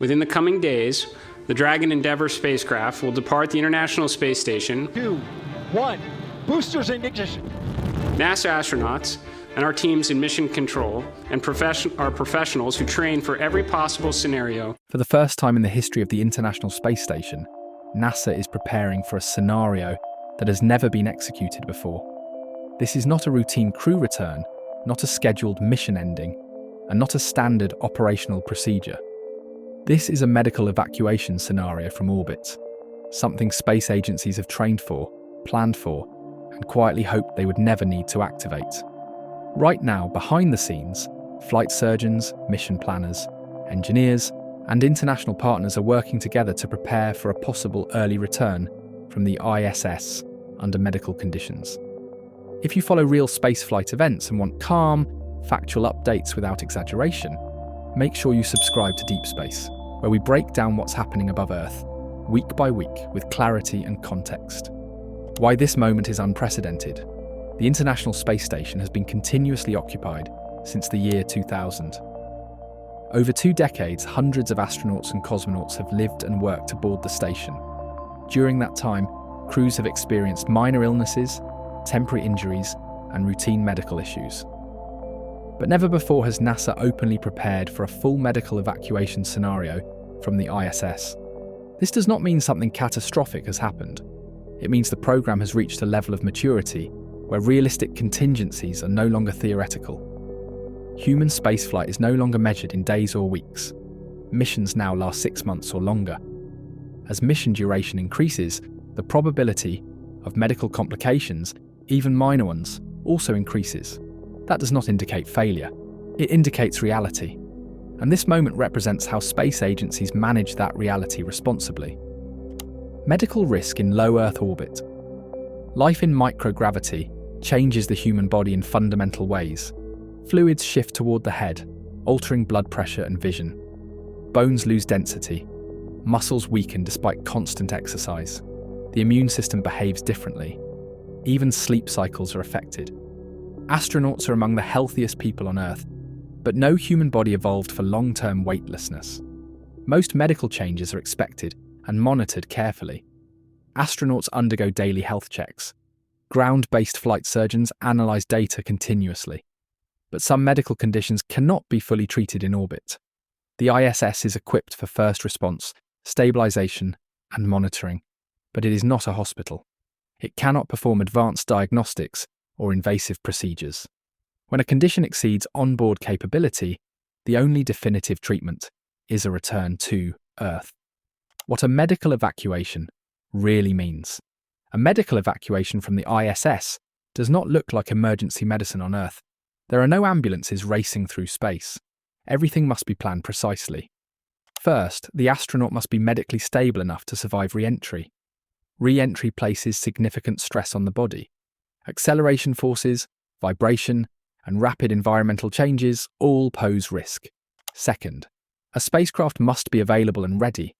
Within the coming days, the Dragon Endeavour spacecraft will depart the International Space Station. 2, 1, boosters in ignition. NASA astronauts and our teams in mission control and our professionals who train for every possible scenario. For the first time in the history of the International Space Station, NASA is preparing for a scenario that has never been executed before. This is not a routine crew return, not a scheduled mission ending, and not a standard operational procedure. This is a medical evacuation scenario from orbit, something space agencies have trained for, planned for, and quietly hoped they would never need to activate. Right now, behind the scenes, flight surgeons, mission planners, engineers, and international partners are working together to prepare for a possible early return from the ISS under medical conditions. If you follow real spaceflight events and want calm, factual updates without exaggeration, make sure you subscribe to Deep Space, where we break down what's happening above Earth, week by week, with clarity and context. Why this moment is unprecedented. The International Space Station has been continuously occupied since the year 2000. Over 2 decades, hundreds of astronauts and cosmonauts have lived and worked aboard the station. During that time, crews have experienced minor illnesses, temporary injuries, and routine medical issues. But never before has NASA openly prepared for a full medical evacuation scenario from the ISS. This does not mean something catastrophic has happened. It means the program has reached a level of maturity where realistic contingencies are no longer theoretical. Human spaceflight is no longer measured in days or weeks. Missions now last 6 months or longer. As mission duration increases, the probability of medical complications, even minor ones, also increases. That does not indicate failure. It indicates reality. And this moment represents how space agencies manage that reality responsibly. Medical risk in low Earth orbit. Life in microgravity changes the human body in fundamental ways. Fluids shift toward the head, altering blood pressure and vision. Bones lose density. Muscles weaken despite constant exercise. The immune system behaves differently. Even sleep cycles are affected. Astronauts are among the healthiest people on Earth, but no human body evolved for long-term weightlessness. Most medical changes are expected and monitored carefully. Astronauts undergo daily health checks. Ground-based flight surgeons analyze data continuously. But some medical conditions cannot be fully treated in orbit. The ISS is equipped for first response, stabilization, and monitoring, but it is not a hospital. It cannot perform advanced diagnostics or invasive procedures. When a condition exceeds onboard capability, the only definitive treatment is a return to Earth. What a medical evacuation really means. A medical evacuation from the ISS does not look like emergency medicine on Earth. There are no ambulances racing through space. Everything must be planned precisely. First, the astronaut must be medically stable enough to survive re-entry. Re-entry places significant stress on the body. Acceleration forces, vibration, and rapid environmental changes all pose risk. Second, a spacecraft must be available and ready.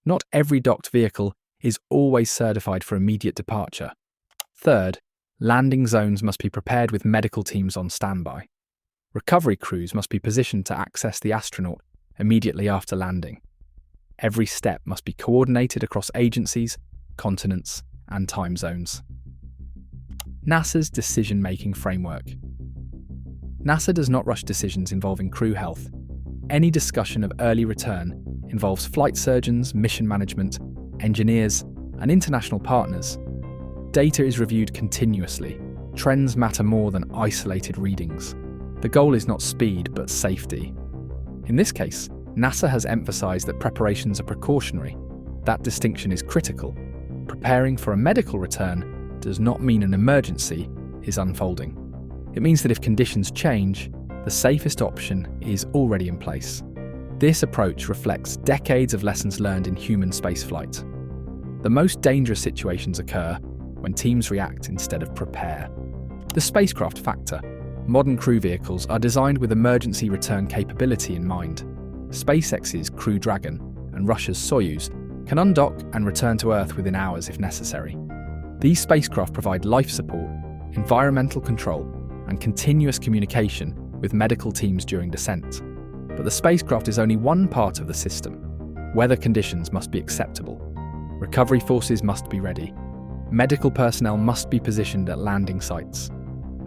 Not every docked vehicle is always certified for immediate departure. Third, landing zones must be prepared with medical teams on standby. Recovery crews must be positioned to access the astronaut immediately after landing. Every step must be coordinated across agencies, continents, and time zones. NASA's decision-making framework. NASA does not rush decisions involving crew health. Any discussion of early return involves flight surgeons, mission management, engineers, and international partners. Data is reviewed continuously. Trends matter more than isolated readings. The goal is not speed, but safety. In this case, NASA has emphasized that preparations are precautionary. That distinction is critical. Preparing for a medical return does not mean an emergency is unfolding. It means that if conditions change, the safest option is already in place. This approach reflects decades of lessons learned in human spaceflight. The most dangerous situations occur when teams react instead of prepare. The spacecraft factor. Modern crew vehicles are designed with emergency return capability in mind. SpaceX's Crew Dragon and Russia's Soyuz can undock and return to Earth within hours if necessary. These spacecraft provide life support, environmental control, and continuous communication with medical teams during descent. But the spacecraft is only one part of the system. Weather conditions must be acceptable. Recovery forces must be ready. Medical personnel must be positioned at landing sites.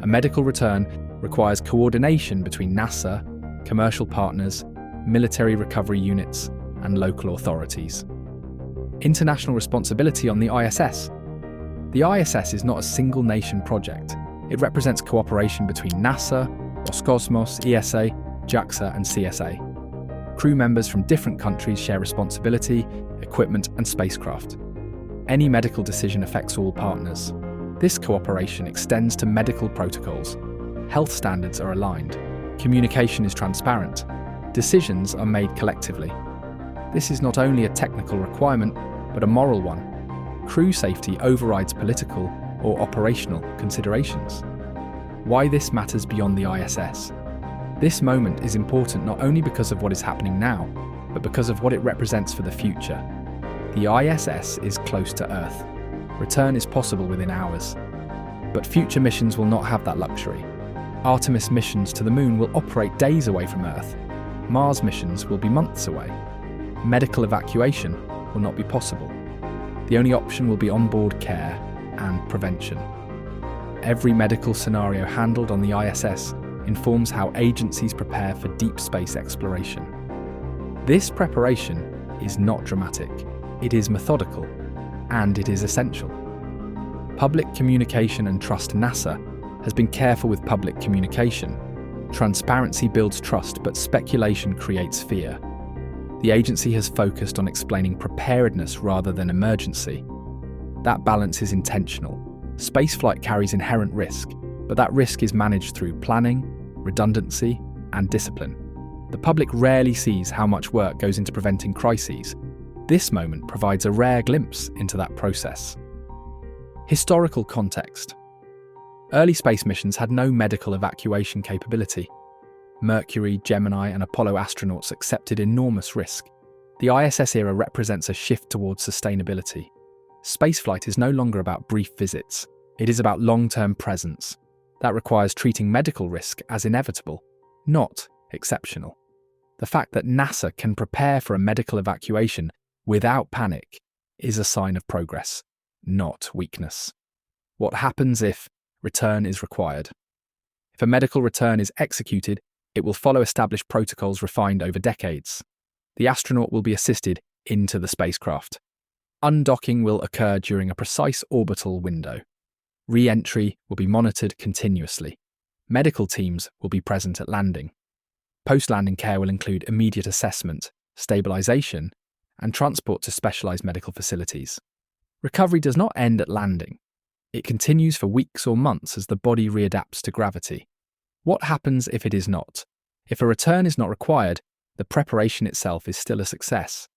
A medical return requires coordination between NASA, commercial partners, military recovery units, and local authorities. International responsibility on the ISS. The ISS is not a single nation project. It represents cooperation between NASA, Roscosmos, ESA, JAXA, and CSA. Crew members from different countries share responsibility, equipment, and spacecraft. Any medical decision affects all partners. This cooperation extends to medical protocols. Health standards are aligned. Communication is transparent. Decisions are made collectively. This is not only a technical requirement, but a moral one. Crew safety overrides political or operational considerations. Why this matters beyond the ISS. This moment is important not only because of what is happening now, but because of what it represents for the future. The ISS is close to Earth. Return is possible within hours. But future missions will not have that luxury. Artemis missions to the Moon will operate days away from Earth. Mars missions will be months away. Medical evacuation will not be possible. The only option will be onboard care and prevention. Every medical scenario handled on the ISS informs how agencies prepare for deep space exploration. This preparation is not dramatic, it is methodical, and it is essential. Public communication and trust. NASA has been careful with public communication. Transparency builds trust, but speculation creates fear. The agency has focused on explaining preparedness rather than emergency. That balance is intentional. Spaceflight carries inherent risk, but that risk is managed through planning, redundancy, and discipline. The public rarely sees how much work goes into preventing crises. This moment provides a rare glimpse into that process. Historical context. Early space missions had no medical evacuation capability. Mercury, Gemini, and Apollo astronauts accepted enormous risk. The ISS era represents a shift towards sustainability. Spaceflight is no longer about brief visits. It is about long-term presence. That requires treating medical risk as inevitable, not exceptional. The fact that NASA can prepare for a medical evacuation without panic is a sign of progress, not weakness. What happens if return is required? If a medical return is executed, it will follow established protocols refined over decades. The astronaut will be assisted into the spacecraft. Undocking will occur during a precise orbital window. Re-entry will be monitored continuously. Medical teams will be present at landing. Post-landing care will include immediate assessment, stabilization, and transport to specialized medical facilities. Recovery does not end at landing. It continues for weeks or months as the body readapts to gravity. What happens if it is not? If a return is not required, the preparation itself is still a success.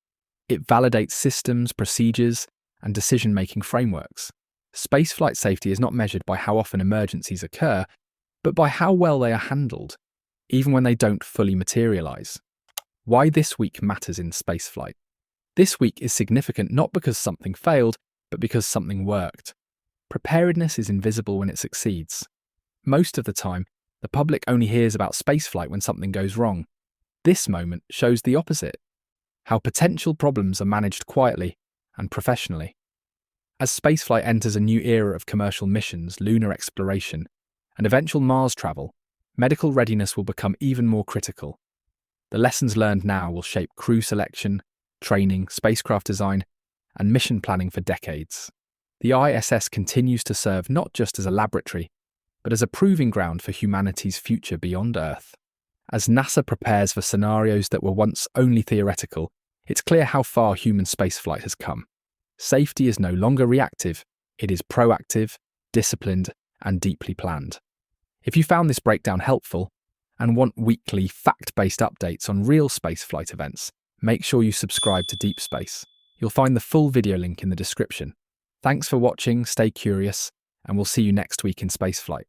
It validates systems, procedures, and decision-making frameworks. Spaceflight safety is not measured by how often emergencies occur, but by how well they are handled, even when they don't fully materialize. Why this week matters in spaceflight. This week is significant not because something failed, but because something worked. Preparedness is invisible when it succeeds. Most of the time, the public only hears about spaceflight when something goes wrong. This moment shows the opposite, how potential problems are managed quietly and professionally. As spaceflight enters a new era of commercial missions, lunar exploration, and eventual Mars travel, medical readiness will become even more critical. The lessons learned now will shape crew selection, training, spacecraft design, and mission planning for decades. The ISS continues to serve not just as a laboratory, but as a proving ground for humanity's future beyond Earth. As NASA prepares for scenarios that were once only theoretical, it's clear how far human spaceflight has come. Safety is no longer reactive, it is proactive, disciplined, and deeply planned. If you found this breakdown helpful and want weekly fact-based updates on real spaceflight events, make sure you subscribe to Deep Space. You'll find the full video link in the description. Thanks for watching, stay curious, and we'll see you next week in spaceflight.